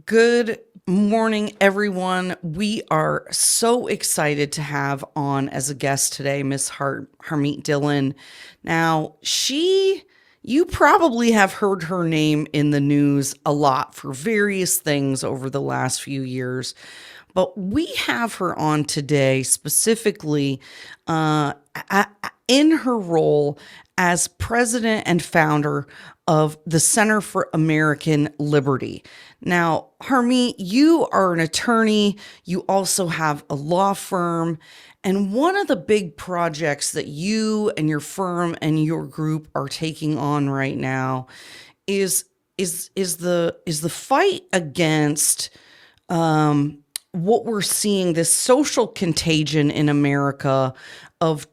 Good morning, everyone. We are so excited to have on as a guest today Miss Harmeet Dhillon. Now, you probably have heard her name in the news a lot for various things over the last few years, but we have her on today specifically in her role as president and founder of the Center for American Liberty. Now, Harmeet, you are an attorney. You also have a law firm. And one of the big projects that you and your firm and your group are taking on right now is the fight against what we're seeing, this social contagion in America of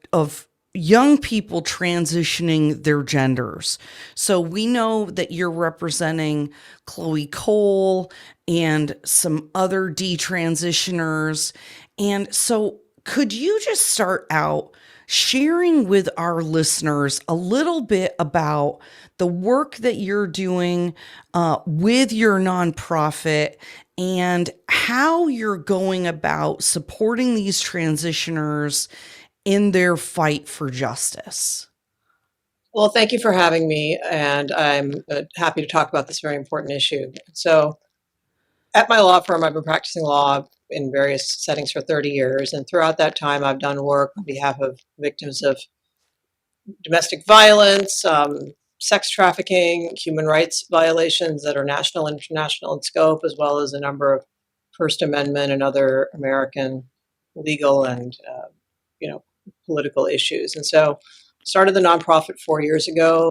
young people transitioning their genders. So we know that you're representing Chloe Cole and some other detransitioners. And so could you just start out sharing with our listeners a little bit about the work that you're doing with your nonprofit and how you're going about supporting these transitioners in their fight for justice? Well, thank you for having me, and I'm happy to talk about this very important issue. So, at my law firm, I've been practicing law in various settings for 30 years, and throughout that time, I've done work on behalf of victims of domestic violence, sex trafficking, human rights violations that are national and international in scope, as well as a number of First Amendment and other American legal and political issues. And so started the nonprofit 4 years ago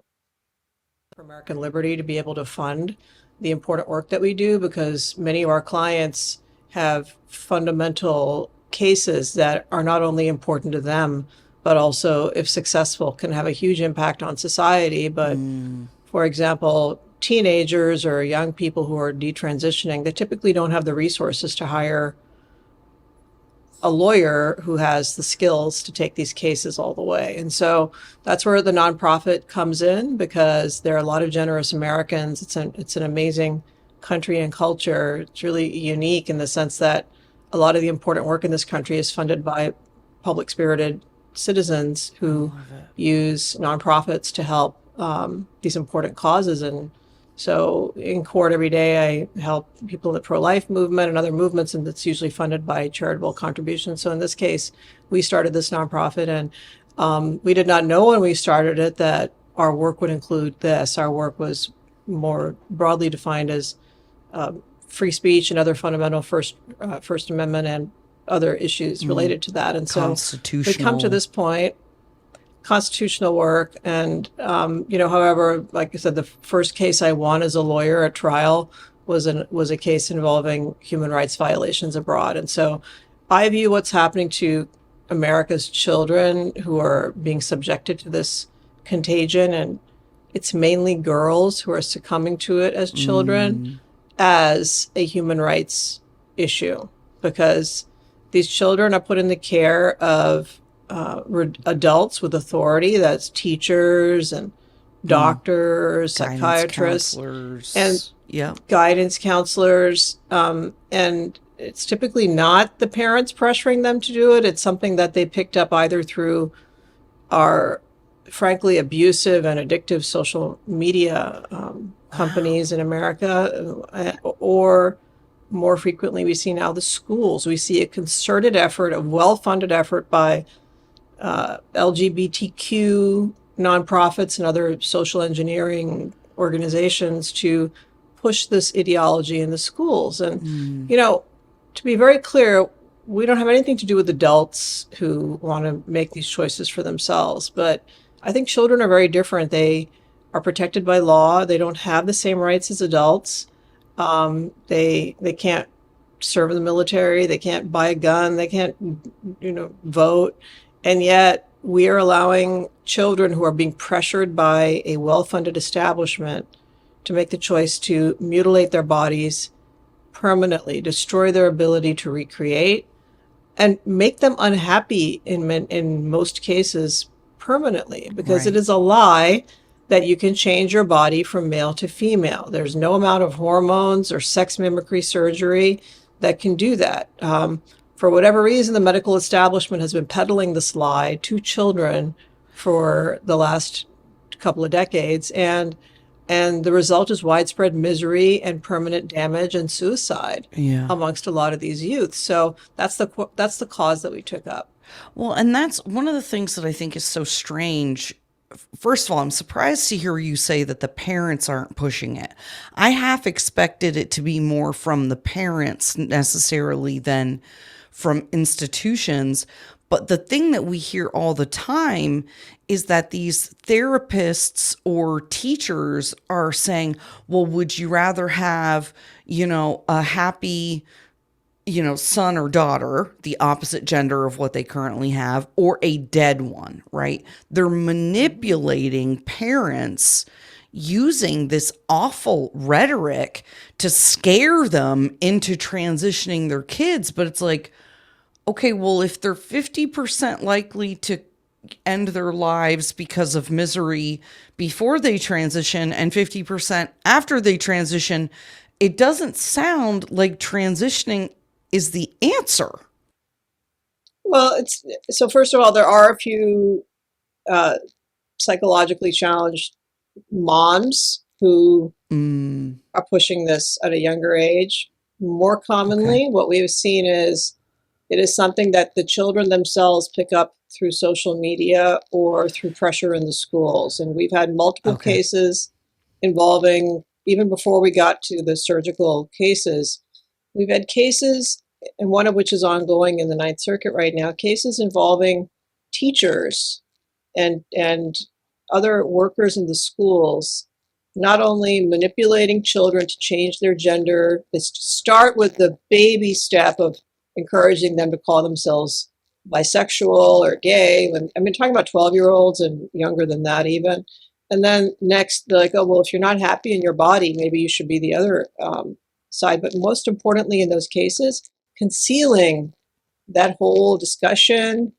for American Liberty to be able to fund the important work that we do, because many of our clients have fundamental cases that are not only important to them, but also, if successful, can have a huge impact on society. But for example, teenagers or young people who are detransitioning, they typically don't have the resources to hire a lawyer who has the skills to take these cases all the way. And so that's where the nonprofit comes in, because there are a lot of generous Americans. It's an amazing country and culture. It's really unique in the sense that a lot of the important work in this country is funded by public spirited citizens who use nonprofits to help these important causes. And so in court every day, I help people in the pro-life movement and other movements, and it's usually funded by charitable contributions. So in this case, we started this nonprofit, and we did not know when we started it that our work would include this. Our work was more broadly defined as free speech and other fundamental First Amendment and other issues related to that. And so we come to this point, constitutional work. And, however, like I said, the first case I won as a lawyer at trial was a case involving human rights violations abroad. And so I view what's happening to America's children who are being subjected to this contagion, and it's mainly girls who are succumbing to it as children, as a human rights issue, because these children are put in the care of adults with authority. That's teachers and doctors, psychiatrists, and guidance counselors. And it's typically not the parents pressuring them to do it. It's something that they picked up either through our frankly abusive and addictive social media companies in America, or more frequently, we see now the schools. We see a concerted effort, a well-funded effort by LGBTQ nonprofits and other social engineering organizations to push this ideology in the schools. And, to be very clear, we don't have anything to do with adults who want to make these choices for themselves. But I think children are very different. They are protected by law. They don't have the same rights as adults. They can't serve in the military. They can't buy a gun. They can't, vote. And yet we are allowing children who are being pressured by a well-funded establishment to make the choice to mutilate their bodies permanently, destroy their ability to recreate, and make them unhappy in most cases permanently, because it is a lie that you can change your body from male to female. There's no amount of hormones or sex mimicry surgery that can do that. For whatever reason, the medical establishment has been peddling this lie to children for the last couple of decades, and the result is widespread misery and permanent damage and suicide Yeah. amongst a lot of these youth. So that's the cause that we took up. Well, and that's one of the things that I think is so strange. First of all, I'm surprised to hear you say that the parents aren't pushing it. I half expected it to be more from the parents necessarily than from institutions. But the thing that we hear all the time is that these therapists or teachers are saying, well, would you rather have, a happy, son or daughter, the opposite gender of what they currently have, or a dead one, right? They're manipulating parents using this awful rhetoric to scare them into transitioning their kids. But it's like, okay, well, if they're 50% likely to end their lives because of misery before they transition and 50% after they transition, it doesn't sound like transitioning is the answer. Well, so first of all, there are a few psychologically challenged moms who are pushing this at a younger age. More commonly, what we've seen is it is something that the children themselves pick up through social media or through pressure in the schools. And we've had multiple cases involving, even before we got to the surgical cases, we've had cases, and one of which is ongoing in the Ninth Circuit right now, cases involving teachers and other workers in the schools, not only manipulating children to change their gender, they start with the baby step of encouraging them to call themselves bisexual or gay. I'm talking about 12-year-olds and younger than that even. And then next, they're like, oh, well, if you're not happy in your body, maybe you should be the other side. But most importantly in those cases, concealing that whole discussion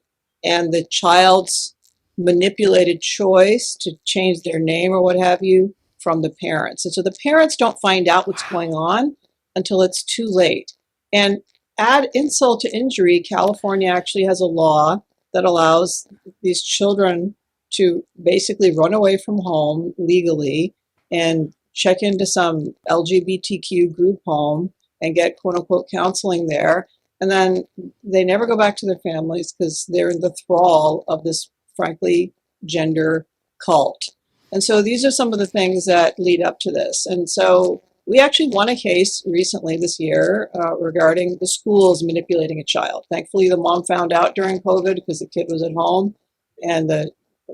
and the child's manipulated choice to change their name or what have you from the parents. And so the parents don't find out what's going on until it's too late. And add insult to injury, California actually has a law that allows these children to basically run away from home legally and check into some LGBTQ group home and get quote unquote counseling there. And then they never go back to their families because they're in the thrall of this, frankly, gender cult. And so these are some of the things that lead up to this. And so we actually won a case recently this year regarding the schools manipulating a child. Thankfully, the mom found out during COVID because the kid was at home and the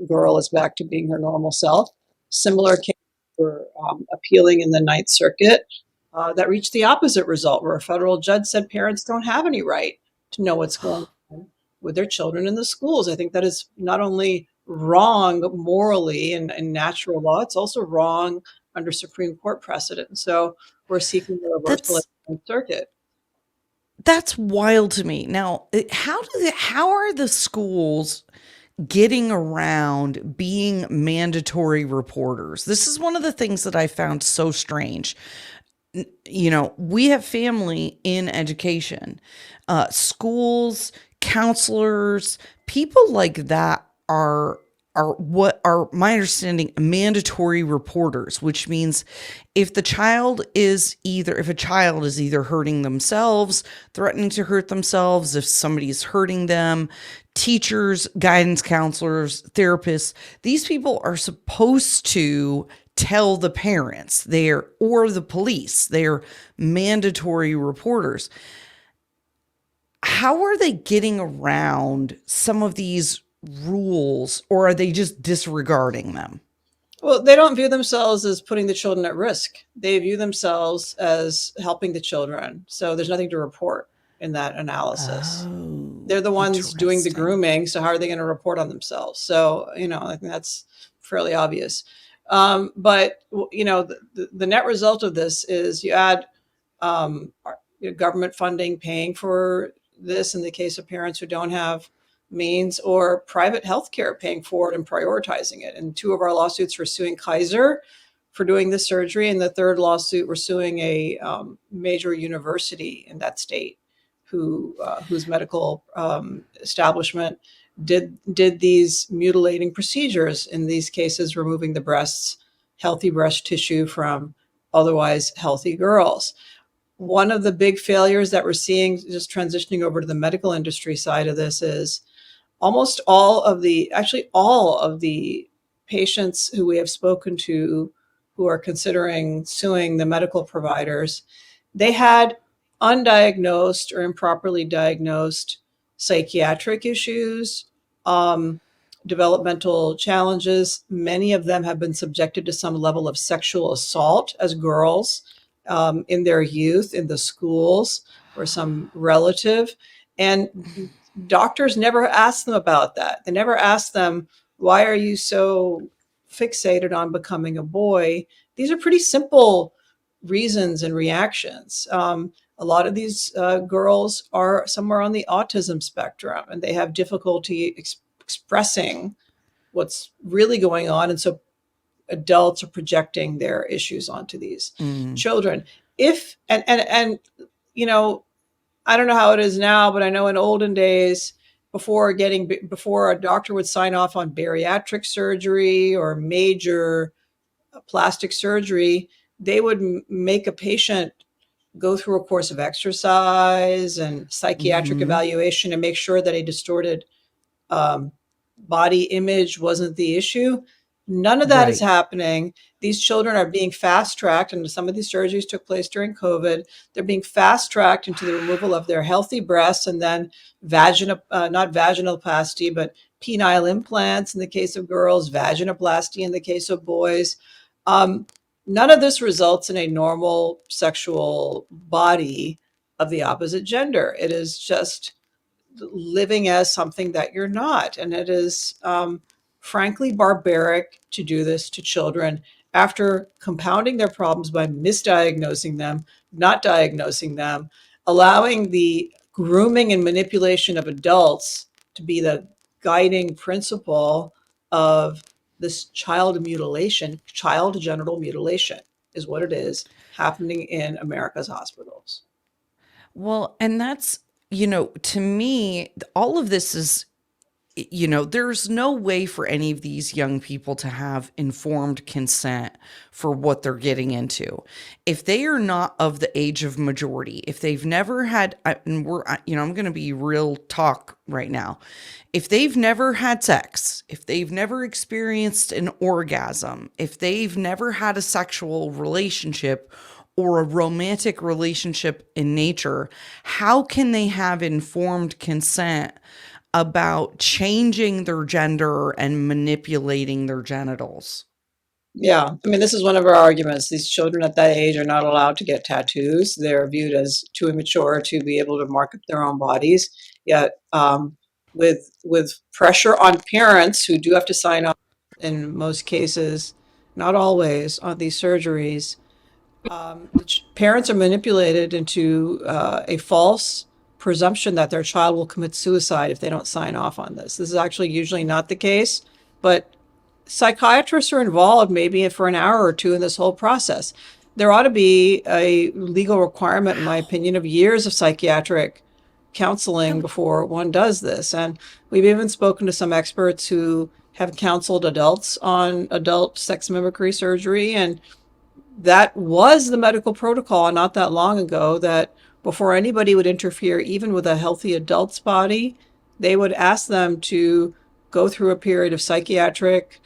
girl is back to being her normal self. Similar case were appealing in the Ninth Circuit that reached the opposite result, where a federal judge said parents don't have any right to know what's going on with their children in the schools. I think that is not only wrong morally and natural law, it's also wrong under Supreme Court precedent. So we're seeking the reversal of the circuit. That's wild to me. Now, how are the schools getting around being mandatory reporters? This is one of the things that I found so strange. We have family in education, schools, counselors, people like that are what are my understanding mandatory reporters, which means if a child is either hurting themselves, threatening to hurt themselves, if somebody's hurting them, teachers, guidance counselors, therapists, these people are supposed to tell the parents or the police. They're mandatory reporters. How are they getting around some of these rules, or are they just disregarding them? Well, they don't view themselves as putting the children at risk. They view themselves as helping the children. So there's nothing to report in that analysis. They're the ones doing the grooming. So how are they going to report on themselves? So, I think that's fairly obvious. But the net result of this is you add government funding paying for this in the case of parents who don't have means or private healthcare paying for it and prioritizing it. And two of our lawsuits were suing Kaiser for doing this surgery, and the third lawsuit we're suing a major university in that state whose medical establishment did these mutilating procedures, in these cases removing the breasts, healthy breast tissue from otherwise healthy girls. One of the big failures that we're seeing, just transitioning over to the medical industry side of this, is almost actually all of the patients who we have spoken to who are considering suing the medical providers, they had undiagnosed or improperly diagnosed psychiatric issues, developmental challenges. Many of them have been subjected to some level of sexual assault as girls in their youth, in the schools, or some relative. And doctors never asked them about that. They never asked them, why are you so fixated on becoming a boy? These are pretty simple reasons and reactions. A lot of these girls are somewhere on the autism spectrum, and they have difficulty expressing what's really going on. And so adults are projecting their issues onto these children. And you know, I don't know how it is now, but I know in olden days, before a doctor would sign off on bariatric surgery or major plastic surgery, they would make a patient go through a course of exercise and psychiatric evaluation and make sure that a distorted body image wasn't the issue. None of that is happening. These children are being fast-tracked, and some of these surgeries took place during COVID. They're being fast-tracked into the removal of their healthy breasts, and then not vaginoplasty, but penile implants in the case of girls, vaginoplasty in the case of boys. None of this results in a normal sexual body of the opposite gender. It is just living as something that you're not. And it is frankly barbaric to do this to children after compounding their problems by misdiagnosing them, not diagnosing them, allowing the grooming and manipulation of adults to be the guiding principle of this child mutilation. Child genital mutilation is what it is happening in America's hospitals. Well, and that's, to me, all of this is, there's no way for any of these young people to have informed consent for what they're getting into. If they are not of the age of majority, if they've never had, and I'm going to be real talk right now. If they've never had sex, if they've never experienced an orgasm, if they've never had a sexual relationship or a romantic relationship in nature, how can they have informed consent about changing their gender and manipulating their genitals? Yeah, I mean, this is one of our arguments. These children at that age are not allowed to get tattoos. They're viewed as too immature to be able to mark up their own bodies. Yet, with pressure on parents who do have to sign up in most cases, not always, on these surgeries, parents are manipulated into a false presumption that their child will commit suicide if they don't sign off on this. This is actually usually not the case, but psychiatrists are involved maybe for an hour or two in this whole process. There ought to be a legal requirement, in my opinion, of years of psychiatric counseling before one does this. And we've even spoken to some experts who have counseled adults on adult sex mimicry surgery, and that was the medical protocol not that long ago, that before anybody would interfere, even with a healthy adult's body, they would ask them to go through a period of psychiatric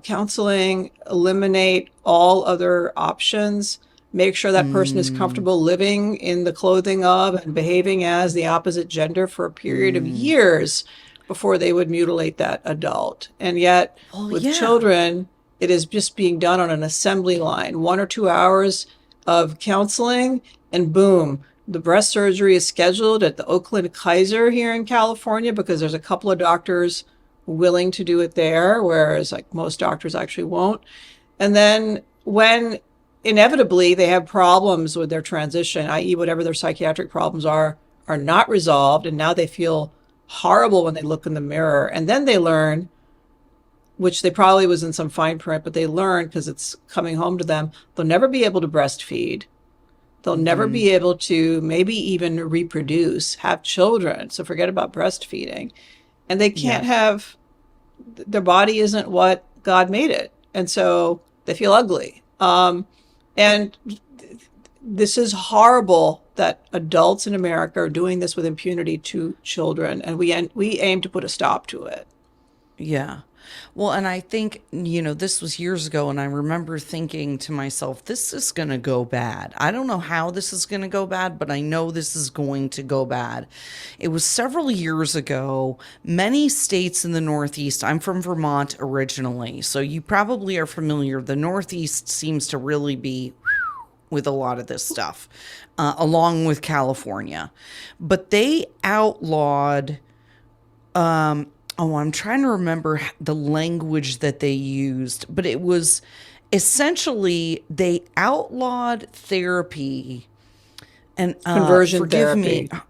counseling, eliminate all other options, make sure that person is comfortable living in the clothing of and behaving as the opposite gender for a period of years before they would mutilate that adult. And yet, with children, it is just being done on an assembly line, 1 or 2 hours of counseling, and boom, the breast surgery is scheduled at the Oakland Kaiser here in California because there's a couple of doctors willing to do it there, whereas like most doctors actually won't. And then when inevitably they have problems with their transition, i.e. whatever their psychiatric problems are not resolved, and now they feel horrible when they look in the mirror. And then they learn, which they probably was in some fine print, but they learn because it's coming home to them, they'll never be able to breastfeed. They'll never be able to maybe even reproduce, have children. So forget about breastfeeding. And they can't Yes. have, their body isn't what God made it. And so they feel ugly. And this is horrible that adults in America are doing this with impunity to children. And we aim to put a stop to it. Yeah. Well, and I think, this was years ago, and I remember thinking to myself, this is going to go bad. I don't know how this is going to go bad, but I know this is going to go bad. It was several years ago. Many states in the Northeast, I'm from Vermont originally, so you probably are familiar. The Northeast seems to really be with a lot of this stuff, along with California. But they outlawed. Oh, I'm trying to remember the language that they used, but it was essentially they outlawed therapy and Conversion forgive me. therapy.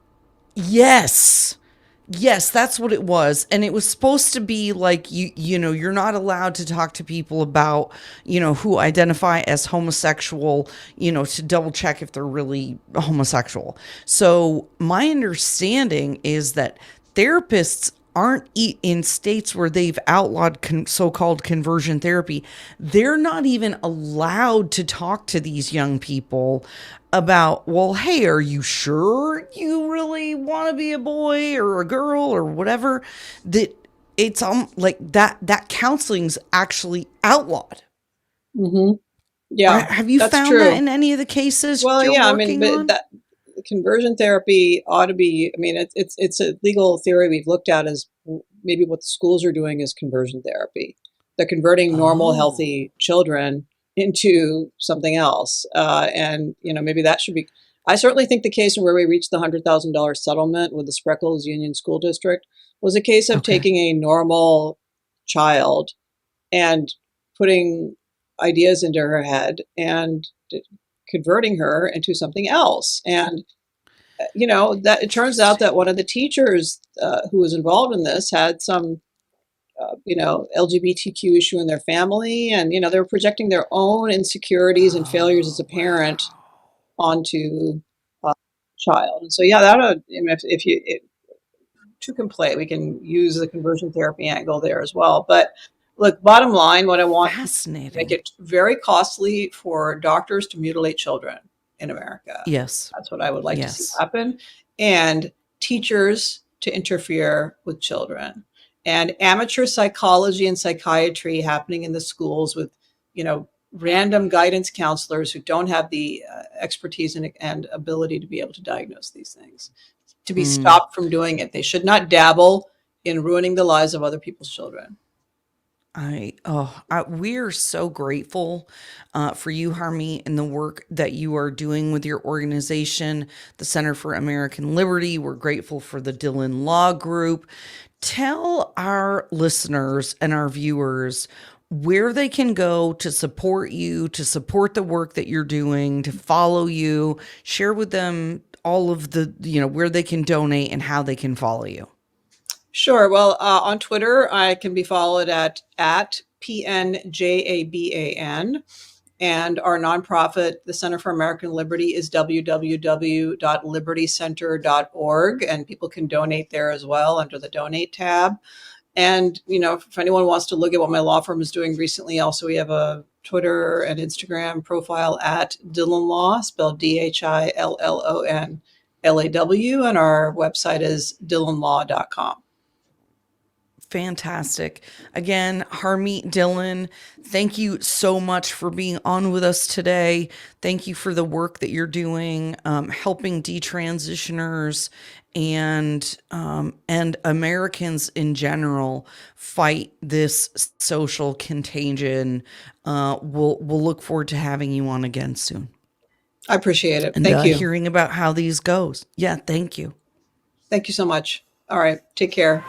Yes. Yes, that's what it was. And it was supposed to be like you're not allowed to talk to people about, who identify as homosexual, to double check if they're really homosexual. So my understanding is that therapists aren't in states where they've outlawed so-called conversion therapy. They're not even allowed to talk to these young people about, well, hey, are you sure you really want to be a boy or a girl or whatever? That it's like that counseling's actually outlawed. Hmm. Yeah, Have you that's found that true. in any of the cases Well, you're yeah, I mean, working but on? that conversion therapy ought to be, I mean, it's a legal theory we've looked at as maybe what the schools are doing is conversion therapy. They're converting normal, Oh, healthy children into something else. And, maybe that should be, I certainly think the case where we reached the $100,000 settlement with the Spreckles Union School District was a case of okay. taking a normal child and putting ideas into her head and converting her into something else. And that it turns out Interesting. that one of the teachers who was involved in this had some LGBTQ issue in their family, and they were projecting their own insecurities and failures as a Oh, parent wow. onto a child. And so yeah, that if you two can play, we can use the conversion therapy angle there as well. But look, bottom line, what I want to make Fascinating. it very costly for doctors to mutilate children in America. Yes. That's what I would like to see Yes. happen. And teachers to interfere with children. And amateur psychology and psychiatry happening in the schools with, random guidance counselors who don't have the expertise and ability to be able to diagnose these things, to be Mm. stopped from doing it. They should not dabble in ruining the lives of other people's children. We're so grateful for you, Harmeet, and the work that you are doing with your organization, the Center for American Liberty. We're grateful for the Dhillon Law Group. Tell our listeners and our viewers where they can go to support you, to support the work that you're doing, to follow you. Share with them all of the, where they can donate and how they can follow you. Sure. Well, on Twitter, I can be followed at PNJABAN. And our nonprofit, the Center for American Liberty, is www.libertycenter.org. And people can donate there as well under the donate tab. And, if anyone wants to look at what my law firm is doing recently, also, we have a Twitter and Instagram profile at Dhillon Law, spelled DHILLONLAW. And our website is dhillonlaw.com. Fantastic. Again, Harmeet Dhillon, thank you so much for being on with us today. Thank you for the work that you're doing, helping detransitioners and Americans in general fight this social contagion. We'll look forward to having you on again soon I appreciate it. and Thank you. hearing about how these goes. Yeah, thank you. Thank you so much. All right. Take care.